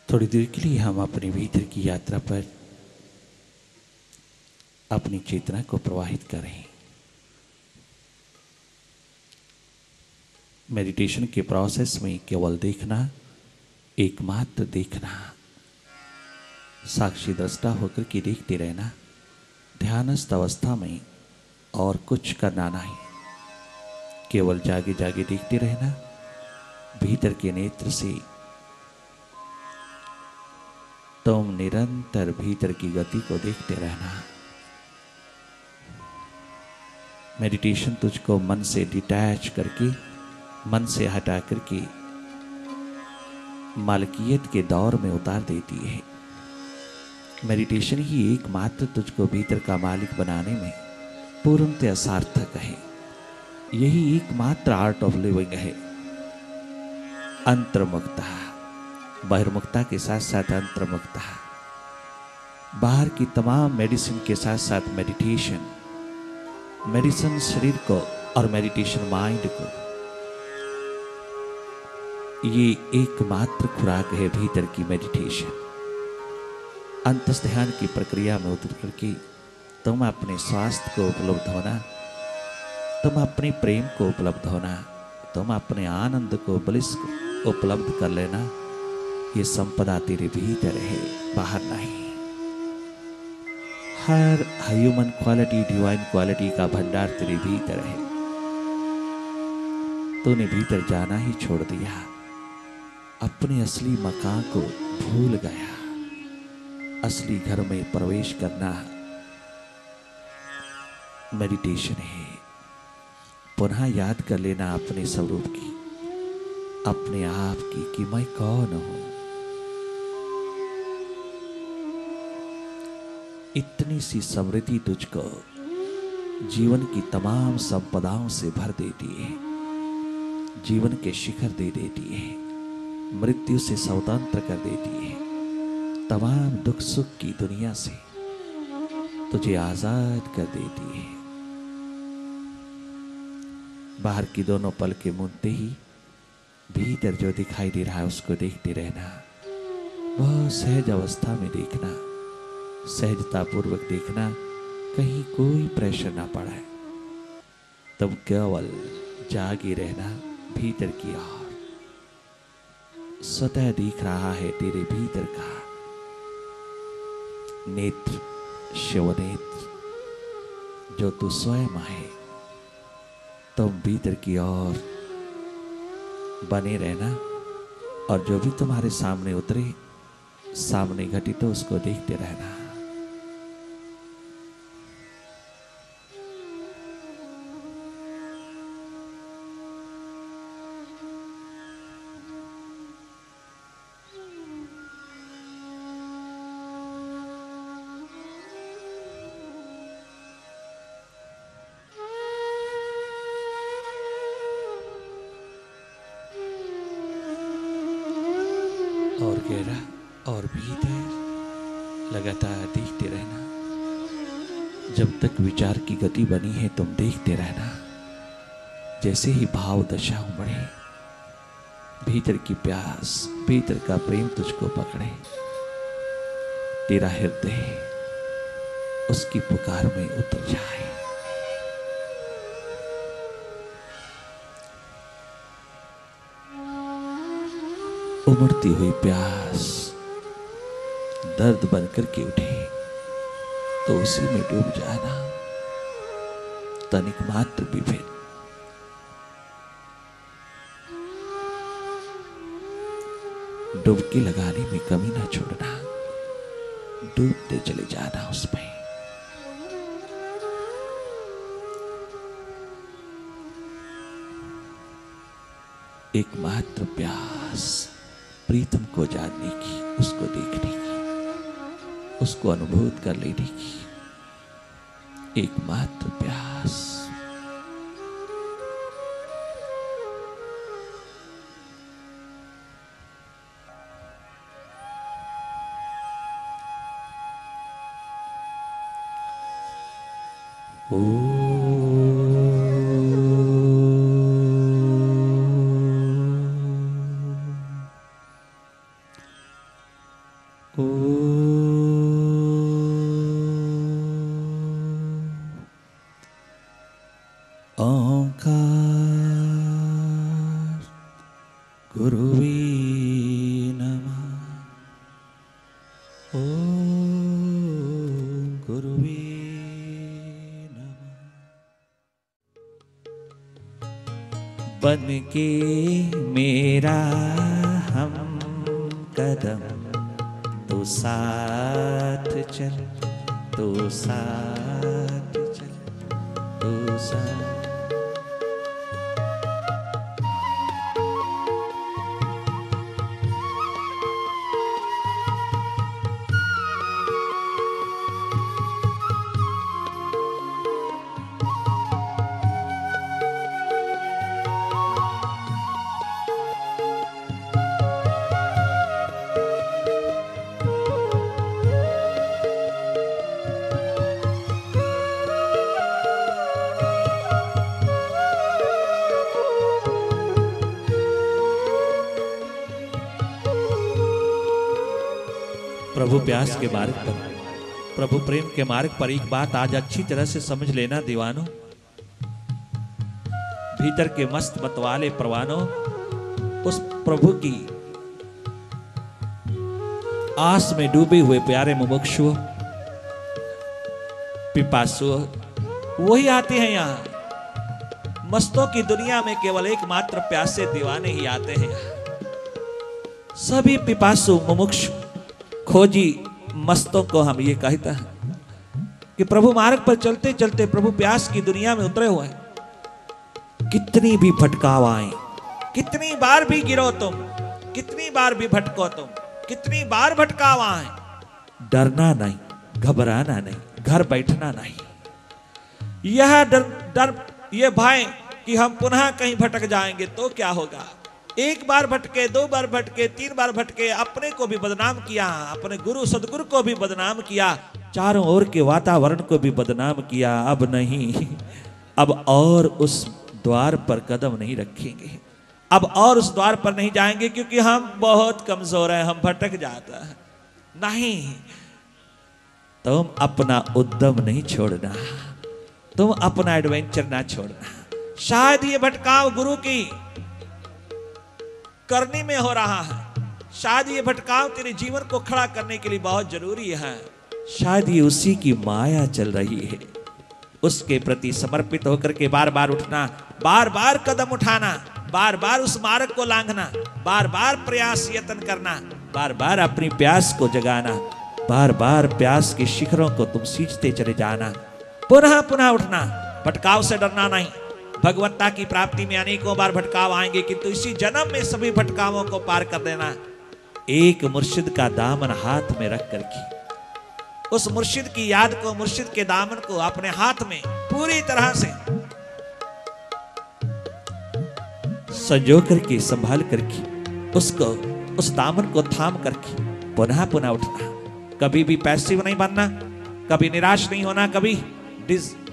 थोड़ी देर के लिए हम अपने भीतर की यात्रा पर अपनी चेतना को प्रवाहित करें। मेडिटेशन के प्रोसेस में केवल देखना, एकमात्र देखना, साक्षी दृष्टा होकर के देखते रहना, ध्यानस्थ अवस्था में और कुछ करना नहीं, केवल जागे जागे देखते रहना। भीतर के नेत्र से तुम निरंतर भीतर की गति को देखते रहना। मेडिटेशन तुझको मन से डिटैच करके, मन से हटा करके मालकियत के दौर में उतार देती है। मेडिटेशन ही एकमात्र तुझको भीतर का मालिक बनाने में पूर्णतः सार्थक है। यही एकमात्र आर्ट ऑफ लिविंग है। अंतर्मुक्ता, बहिर्मुक्ता के साथ साथ अंतर्मुक्ता, बाहर की तमाम मेडिसिन के साथ साथ मेडिटेशन, मेडिसिन शरीर को और मेडिटेशन माइंड को, ये एकमात्र खुराक है भीतर की मेडिटेशन। अंतस ध्यान की प्रक्रिया में उतर करके तुम अपने स्वास्थ्य को उपलब्ध होना, तुम अपने प्रेम को उपलब्ध होना, तुम अपने आनंद को, ब्लिस को उपलब्ध कर लेना। ये संपदा तेरे भीतर है, बाहर नहीं। हर ह्यूमन क्वालिटी, डिवाइन क्वालिटी का भंडार तेरे भीतर है। तूने भीतर जाना ही छोड़ दिया, अपने असली मकान को भूल गया। असली घर में प्रवेश करना मेडिटेशन है। पुनः याद कर लेना अपने स्वरूप की, अपने आप की, कि मैं कौन हूं। इतनी सी समृद्धि तुझको जीवन की तमाम संपदाओं से भर देती है, जीवन के शिखर दे देती है, मृत्यु से स्वतंत्र कर देती है, तमाम दुख सुख की दुनिया से तुझे आजाद कर देती है। बाहर की दोनों पलकें मूंदते ही भीतर जो दिखाई दे रहा है उसको देखते रहना। वह सहज अवस्था में देखना, सहजता पूर्वक देखना, कहीं कोई प्रेशर ना पड़े। तुम केवल जागे रहना भीतर की ओर। स्वतः दिख रहा है तेरे भीतर का नेत्र, शिव नेत्र, जो तू स्वयं है। तुम भीतर की ओर बने रहना और जो भी तुम्हारे सामने उतरे, सामने घटित हो, उसको देखते रहना। और गहरा और भीतर लगातार देखते रहना। जब तक विचार की गति बनी है तुम देखते रहना। जैसे ही भाव दशा उमड़े, भीतर की प्यास, भीतर का प्रेम तुझको पकड़े, तेरा हृदय उसकी पुकार में उतर जाए। उमड़ती हुई प्यास दर्द बनकर के उठे तो उसी में डूब जाना। तनिक मात्र भी फिर डुबकी लगाने में कमी ना छोड़ना, डूबते चले जाना उसमें। एकमात्र प्यास प्रीतम को जानने की, उसको देखने की, उसको अनुभूत कर लेने की, एकमात्र प्यास। गुरुवे नमः। ओम गुरुवे नमः। बन के मेरा हम कदम तो साथ चल, तो साथ चल, तो साथ। प्रभु प्यास के मार्ग पर, प्रभु प्रेम के मार्ग पर एक बात आज अच्छी तरह से समझ लेना दीवानों। भीतर के मस्त मतवाले परवानों, उस प्रभु की आस में डूबे हुए प्यारे मुमुक्षुओं, पिपासुओं, वही आते हैं यहां। मस्तों की दुनिया में केवल एकमात्र प्यासे दीवाने ही आते हैं। सभी पिपासु मुमुक्षु खोजी मस्तों को हम ये कहता है कि प्रभु मार्ग पर चलते चलते प्रभु प्यास की दुनिया में उतरे हुए हैं। कितनी भी भटकाव आए, कितनी बार भी गिरो तुम, कितनी बार भी भटको तुम, कितनी बार भटकाव आए, डरना नहीं, घबराना नहीं, घर बैठना नहीं। यह डर ये भय कि हम पुनः कहीं भटक जाएंगे तो क्या होगा। एक बार भटके, दो बार भटके, तीन बार भटके, अपने को भी बदनाम किया, अपने गुरु सदगुरु को भी बदनाम किया, चारों ओर के वातावरण को भी बदनाम किया। अब नहीं, अब और उस द्वार पर कदम नहीं रखेंगे, अब और उस द्वार पर नहीं जाएंगे, क्योंकि हम बहुत कमजोर हैं, हम भटक जाता है। नहीं, तुम अपना उद्यम नहीं छोड़ना, तुम अपना एडवेंचर ना छोड़ना। शायद ये भटकाव गुरु की करनी में हो रहा है, शायद ये भटकाव तेरे जीवन को खड़ा करने के लिए बहुत जरूरी है, शायद ये उसी की माया चल रही है। उसके प्रति समर्पित होकर के बार बार उठना, बार बार कदम उठाना, बार बार उस मार्ग को लांघना, बार बार प्रयास यत्न करना, बार बार अपनी प्यास को जगाना, बार बार प्यास के शिखरों को तुम सींचते चले जाना, पुनः पुनः उठना। भटकाव से डरना नहीं। भगवत्ता की प्राप्ति में अनेकों बार भटकाव आएंगे, किंतु इसी जन्म में सभी भटकावों को पार कर देना। एक मुर्शिद का दामन हाथ में रख करके उस मुर्शिद की याद को, मुर्शिद के दामन को अपने हाथ में पूरी तरह से संजो करके, संभाल करके, उसको, उस दामन को थाम करके पुनः पुनः उठना। कभी भी पैसिव नहीं बनना, कभी निराश नहीं होना, कभी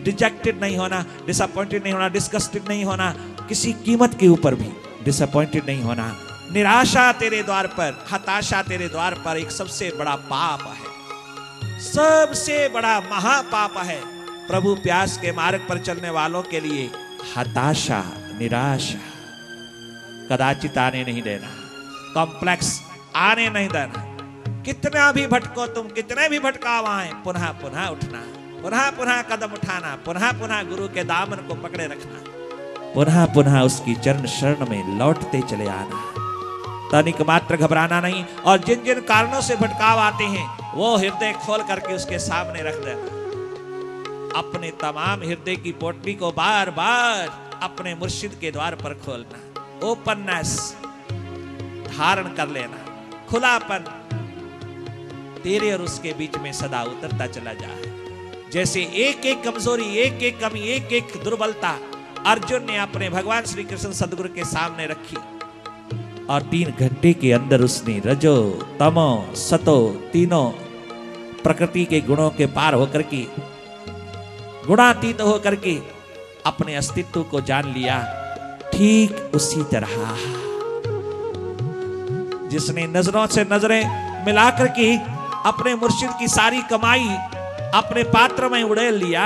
डिजेक्टेड नहीं होना, डिसअपॉइंटेड नहीं होना, डिस्गस्टेड नहीं होना, किसी कीमत के ऊपर भी डिसअपॉइंटेड नहीं होना। निराशा तेरे द्वार पर, हताशा तेरे द्वार पर एक सबसे बड़ा पाप है, सबसे बड़ा महापाप है। प्रभु प्यास के मार्ग पर चलने वालों के लिए हताशा, निराशा कदाचित आने नहीं देना, कॉम्प्लेक्स आने नहीं देना। कितना भी भटको तुम, कितने भी भटकाव आए, पुनः पुनः उठना, पुनः पुनः कदम उठाना, पुनः पुनः गुरु के दामन को पकड़े रखना, पुनः पुनः उसकी चरण शरण में लौटते चले आना। तनिक मात्र घबराना नहीं, और जिन जिन कारणों से भटकाव आते हैं वो हृदय खोल करके उसके सामने रख देना। अपने तमाम हृदय की पोटली को बार बार अपने मुर्शिद के द्वार पर खोलना, ओपननेस धारण कर लेना, खुलापन तेरे और उसके बीच में सदा उतरता चला जाए। जैसे एक एक कमजोरी, एक एक कमी, एक एक दुर्बलता अर्जुन ने अपने भगवान श्री कृष्ण सदगुरु के सामने रखी, और 3 घंटे के अंदर उसने रजो, तमो, सतो तीनों प्रकृति के गुणों के पार होकर के, गुणातीत होकर के अपने अस्तित्व को जान लिया। ठीक उसी तरह जिसने नजरों से नजरें मिलाकर के अपने मुर्शिद की सारी कमाई अपने पात्र में उड़ेल लिया,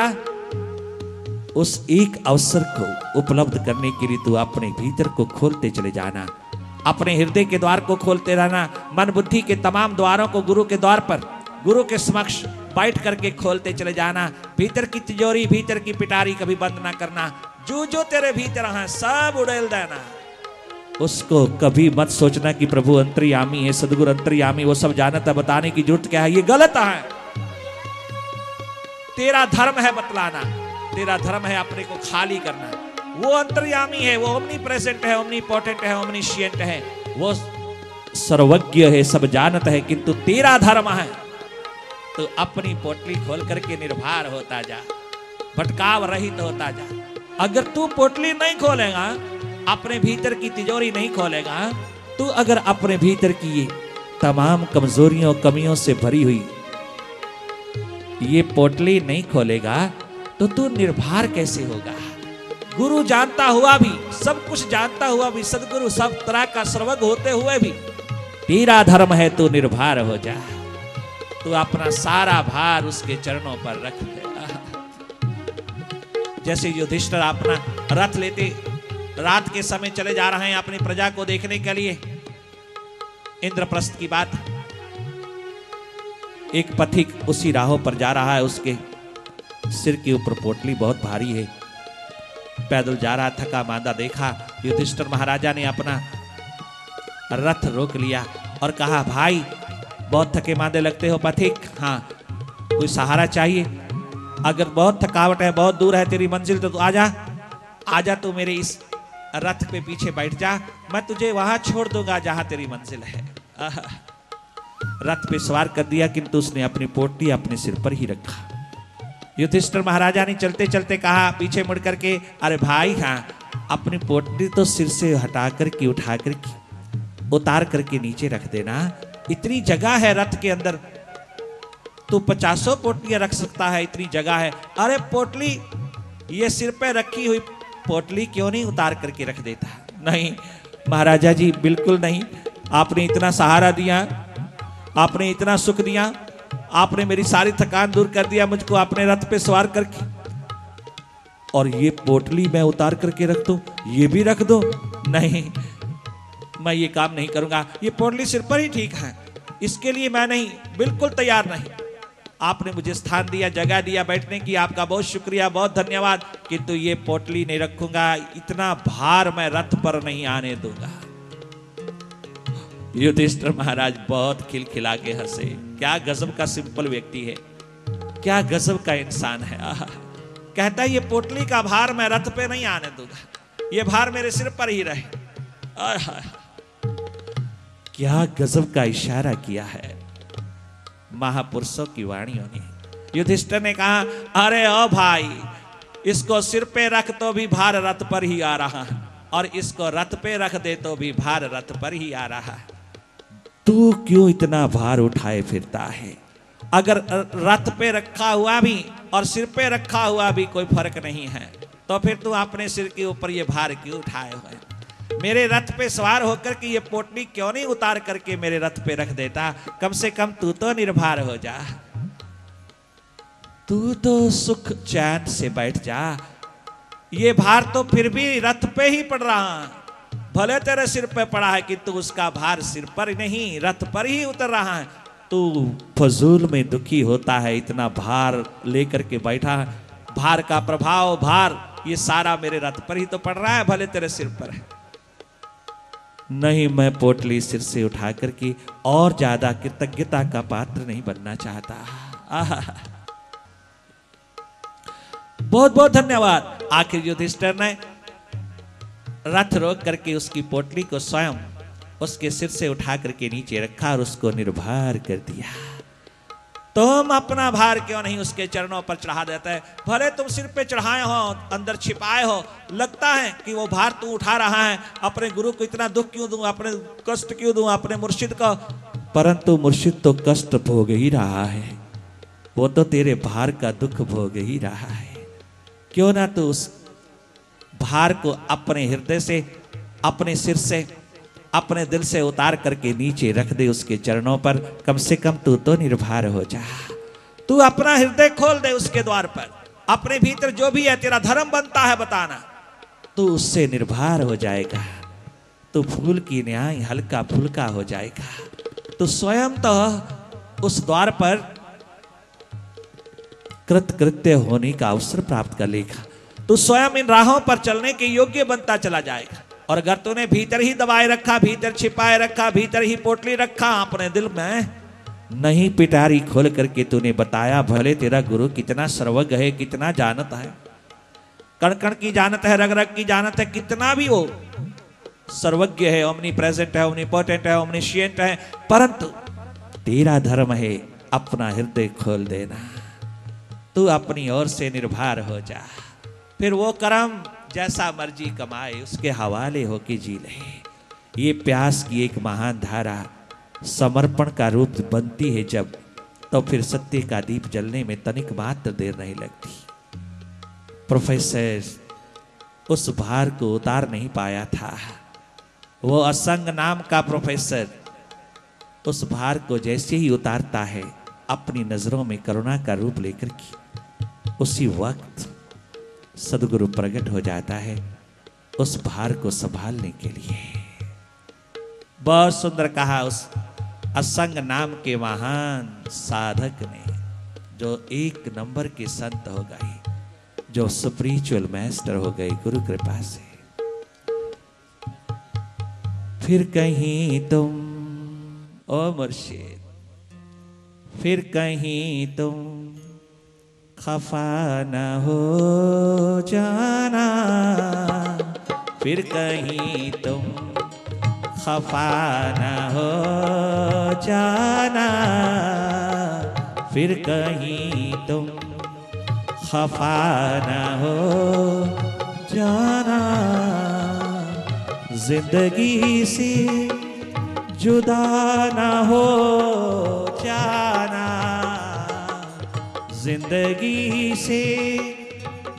उस एक अवसर को उपलब्ध करने के लिए तू अपने भीतर को खोलते चले जाना, अपने हृदय के द्वार को खोलते रहना, मन बुद्धि के तमाम द्वारों को गुरु के द्वार पर, गुरु के समक्ष बैठ करके खोलते चले जाना। भीतर की तिजोरी, भीतर की पिटारी कभी बंद ना करना। जो जो तेरे भीतर है सब उड़ेल देना। उसको कभी मत सोचना कि प्रभु अंतर्यामी है, सदगुरु अंतर्यामी, वो सब जानता, बताने की जरूरत क्या है, ये गलत है। तेरा धर्म है बतलाना, तेरा धर्म है अपने को खाली करना। वो अंतर्यामी है, वो ओमनी प्रेजेंट है, ओमनी पोटेंट है, ओमनीशिएंट है, वो सर्वज्ञ है, सब जानता है। किंतु तेरा धर्म है तो अपनी पोटली खोल करके निर्भर होता जा, भटकाव रहित होता जा। अगर तू पोटली नहीं खोलेगा, अपने भीतर की तिजोरी नहीं खोलेगा, तू अगर अपने भीतर की ये तमाम कमजोरियों कमियों से भरी हुई ये पोटली नहीं खोलेगा, तो तू निर्भर कैसे होगा। गुरु जानता हुआ भी, सब कुछ जानता हुआ भी, सदगुरु सब तरह का सर्वज्ञ होते हुए भी तेरा धर्म है तू निर्भर हो जा। तू अपना सारा भार उसके चरणों पर रख दे। जैसे युधिष्ठिर अपना रथ लेते रात के समय चले जा रहे हैं अपनी प्रजा को देखने के लिए। इंद्रप्रस्थ की बात, एक पथिक उसी राहों पर जा रहा है, उसके सिर के ऊपर पोटली बहुत भारी है, पैदल जा रहा, थका मांदा देखा। युधिष्ठिर महाराजा ने अपना रथ रोक लिया और कहा, भाई बहुत थके मांदे लगते हो पथिक, हाँ कोई सहारा चाहिए? अगर बहुत थकावट है, बहुत दूर है तेरी मंजिल, तो तू आजा, आजा तू मेरे इस रथ पे पीछे बैठ जा, मैं तुझे वहां छोड़ दूंगा जहां तेरी मंजिल है। रथ पे सवार कर दिया, किंतु उसने अपनी पोटली अपने सिर पर ही रखा। युधिष्ठिर महाराजा ने चलते चलते कहा पीछे मुड़ करके, अरे भाई हाँ, अपनी पोटली तो सिर से हटा करके उठा करके उतार करके नीचे रख देना। इतनी जगह है रथ के अंदर, तू 50 पोटलियां रख सकता है, इतनी जगह है। अरे पोटली, ये सिर पे रखी हुई पोटली क्यों नहीं उतार करके रख देता? नहीं महाराजा जी, बिल्कुल नहीं। आपने इतना सहारा दिया, आपने इतना सुख दिया, आपने मेरी सारी थकान दूर कर दिया, मुझको अपने रथ पे सवार करके, और ये पोटली मैं उतार करके रख दूं, ये भी रख दो? नहीं, मैं ये काम नहीं करूंगा। ये पोटली सिर पर ही ठीक है, इसके लिए मैं नहीं, बिल्कुल तैयार नहीं। आपने मुझे स्थान दिया, जगह दिया बैठने की, आपका बहुत शुक्रिया, बहुत धन्यवाद, किंतु ये पोटली नहीं रखूंगा, इतना भार मैं रथ पर नहीं आने दूंगा। युधिष्ठिर महाराज बहुत खिलखिला के हंसे। क्या गजब का सिंपल व्यक्ति है, क्या गजब का इंसान है। कहता है ये पोटली का भार मैं रथ पे नहीं आने दूंगा, ये भार मेरे सिर पर ही रहे। क्या गजब का इशारा किया है महापुरुषों की वाणियों ने। युधिष्ठिर ने कहा, अरे ओ भाई, इसको सिर पे रख तो भी भार रथ पर ही आ रहा है, और इसको रथ पे रख दे तो भी भार रथ पर ही आ रहा है। तू क्यों इतना भार उठाए फिरता है? अगर रथ पे रखा हुआ भी और सिर पे रखा हुआ भी कोई फर्क नहीं है, तो फिर तू अपने सिर के ऊपर ये भार क्यों उठाए हुए? मेरे रथ पे सवार होकर के ये पोटली क्यों नहीं उतार करके मेरे रथ पे रख देता? कम से कम तू तो निर्भर हो जा, तू तो सुख चैन से बैठ जा। ये भार तो फिर भी रथ पे ही पड़ रहा, भले तेरे सिर पे पड़ा है, किंतु उसका भार सिर पर नहीं रथ पर ही उतर रहा है। तू फजूल में दुखी होता है, इतना भार लेकर के बैठा, भार का प्रभाव, भार ये सारा मेरे रथ पर ही तो पड़ रहा है, भले तेरे सिर पर है। नहीं, मैं पोटली सिर से उठा करके और ज्यादा कृतज्ञता का पात्र नहीं बनना चाहता। बहुत बहुत धन्यवाद। आखिर युधिष्ठिर ने रथ रोक करके उसकी पोटली को स्वयं उसके सिर से उठा करके नीचे रखा और उसको निर्भर कर दिया। तुम अपना भार क्यों नहीं उसके चरणों पर चढ़ा देते? भले तुम सिर पे चढ़ाए हो, अंदर छिपाए हो, लगता है कि वो भार तू उठा रहा है, अपने गुरु को इतना दुख क्यों दूं, अपने कष्ट क्यों दूं, अपने मुर्शिद को? परंतु मुर्शिद तो कष्ट भोग ही रहा है, वो तो तेरे भार का दुख भोग ही रहा है। क्यों ना तू उस भार को अपने हृदय से, अपने सिर से, अपने दिल से उतार करके नीचे रख दे उसके चरणों पर। कम से कम तू तो निर्भर हो जा, तू अपना हृदय खोल दे उसके द्वार पर। अपने भीतर जो भी है तेरा धर्म बनता है बताना, तू उससे निर्भर हो जाएगा। तो फूल की न्याय हल्का फुल्का हो जाएगा। तो स्वयं तो उस द्वार पर कृतकृत्य होने का अवसर प्राप्त कर लेगा। तो स्वयं इन राहों पर चलने के योग्य बनता चला जाएगा। और अगर तूने भीतर ही दबाए रखा, भीतर छिपाए रखा, भीतर ही पोटली रखा अपने दिल में, नहीं पिटारी खोल करके तूने बताया, भले तेरा गुरु कितना सर्वज्ञ है, कितना जानता है, कण कण की जानत है, रग रग की जानत है, कितना भी वो सर्वज्ञ है, ओमनी प्रेजेंट है, ओमनीपोटेंट है, ओमनीशिएंट है, परंतु तेरा धर्म है अपना हृदय खोल देना। तू अपनी ओर से निर्भर हो जा, फिर वो कर्म जैसा मर्जी कमाए उसके हवाले होके जी ले। ये प्यास की एक महान धारा समर्पण का रूप बनती है जब, तो फिर सत्य का दीप जलने में तनिक मात्र देर नहीं लगती। प्रोफेसर उस भार को उतार नहीं पाया था। वो असंग नाम का प्रोफेसर उस भार को जैसे ही उतारता है अपनी नजरों में करुणा का रूप लेकर के, उसी वक्त सदगुरु प्रकट हो जाता है उस भार को संभालने के लिए। बहुत सुंदर कहा उस असंग नाम के महान साधक ने, जो एक नंबर के संत हो गए, जो स्पिरिचुअल मास्टर हो गए गुरु कृपा से। फिर कहीं तुम ओ मुर्शिद, फिर कहीं तुम खफा न हो जाना, फिर कहीं तुम खफा न हो जाना, फिर कहीं तुम खफा न हो जाना। जिंदगी से जुदा न हो जाना, जिंदगी से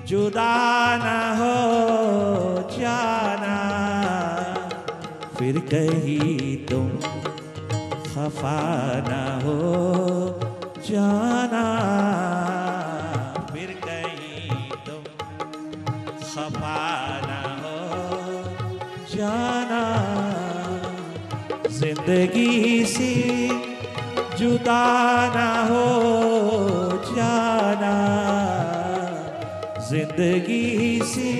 जुदा न हो जाना, फिर कहीं तुम खफा न हो जाना, फिर कहीं तुम खफा न हो जाना। जिंदगी से जुदा न हो जाना, जिंदगी से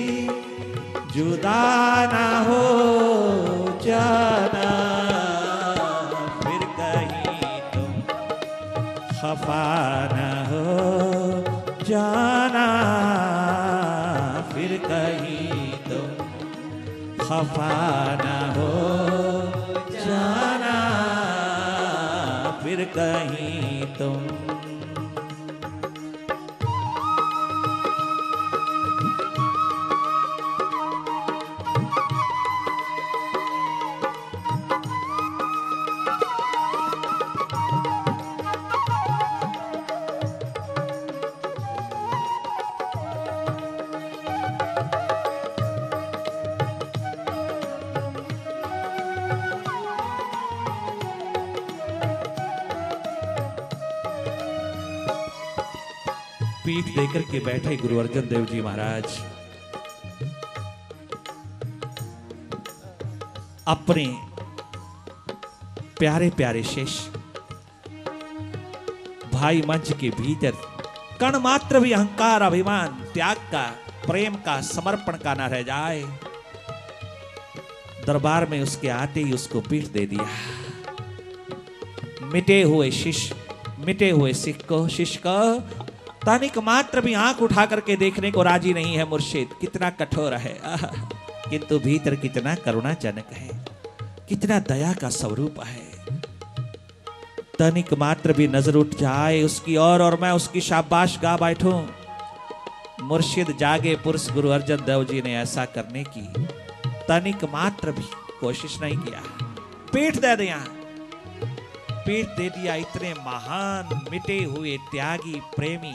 जुदा न हो जाना, फिर कहीं तुम खफा न हो जाना, फिर कहीं तुम खफा न हो जाना, फिर कहीं तुम। पीठ देकर के बैठे गुरु अर्जन देव जी महाराज अपने प्यारे प्यारे शिष्य भाई मंच के भीतर कण मात्र भी अहंकार, अभिमान, त्याग का, प्रेम का, समर्पण का न रह जाए, दरबार में उसके आते ही उसको पीठ दे दिया। मिटे हुए शिष्य, मिटे हुए सिख को, शिष्य को तनिक मात्र भी आंख उठा करके देखने को राजी नहीं है। मुर्शिद कितना कठोर है, किंतु भीतर कितना करुणाजनक है, कितना दया का स्वरूप है। तनिक मात्र भी नजर उठ जाए उसकी और मैं उसकी शाबाश गा बैठूं। मुर्शिद जागे पुरुष गुरु अर्जन देव जी ने ऐसा करने की तनिक मात्र भी कोशिश नहीं किया। पीठ दे दिया, पीठ दे दिया इतने महान मिटे हुए त्यागी प्रेमी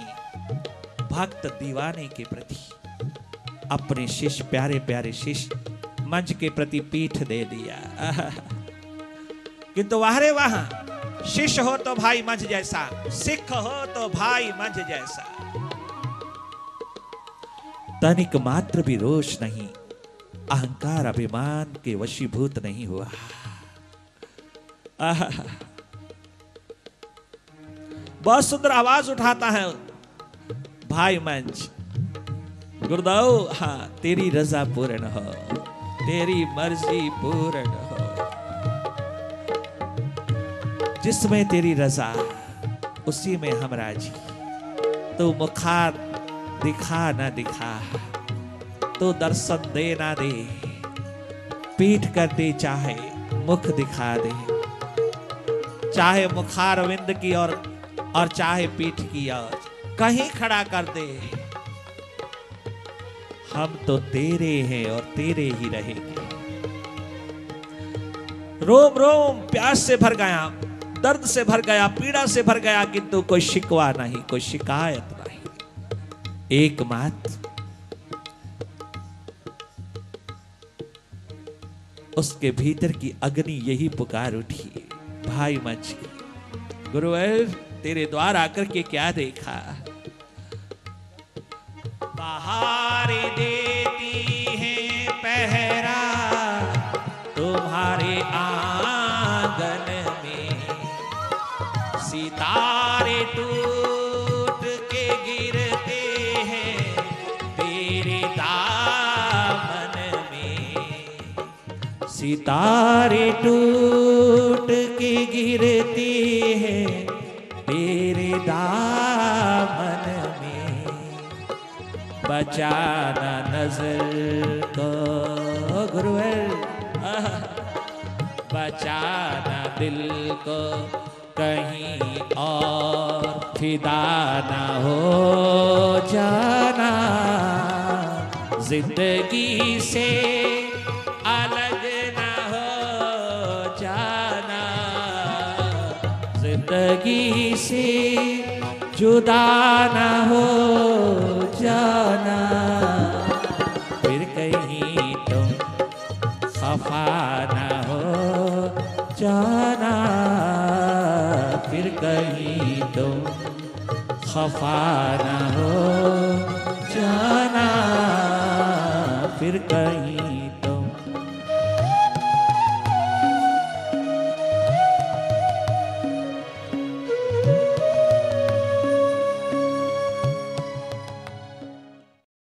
भक्त दीवाने के प्रति। अपने शिष्य, प्यारे प्यारे शिष्य मंच के प्रति पीठ दे दिया। किंतु वाहरे वहां शिष्य हो तो भाई मंझ जैसा, सिख हो तो भाई मंझ जैसा, तनिक मात्र भी रोष नहीं, अहंकार अभिमान के वशीभूत नहीं हुआ। बहुत सुंदर आवाज उठाता है भाई मंच, गुरुदेव हाँ तेरी रजा पूर्ण हो, तेरी मर्जी पूर्ण हो, जिसमें तेरी रजा उसी में हम राजी। तू मुखार दिखा ना दिखा, तो दर्शन दे ना दे, पीठ कर दे चाहे मुख दिखा दे, चाहे मुखार विंद की और चाहे पीठ की और कहीं खड़ा कर दे, हम तो तेरे हैं और तेरे ही रहेंगे। रोम रोम प्यास से भर गया, दर्द से भर गया, पीड़ा से भर गया, किंतु कोई शिकवा नहीं, कोई शिकायत नहीं। एकमात्र उसके भीतर की अग्नि यही पुकार उठी भाई मंच की, गुरुवर तेरे द्वार आकर के क्या देखा। बाहर देती है पहरा तुम्हारे आंगन में, सितारे टूट के गिरते हैं तेरे दामन में, सितारे टूट के गिरते हैं तेरे दामन में, बचाना नजर को गुरुवर, बचाना दिल को कहीं और फिदा ना हो जाना, जिंदगी से अलग ना हो जाना, जिंदगी से जुदा ना हो जाना, फिर कहीं तुम खफा ना हो जाना, फिर कहीं तुम खफा ना हो जाना, फिर कहीं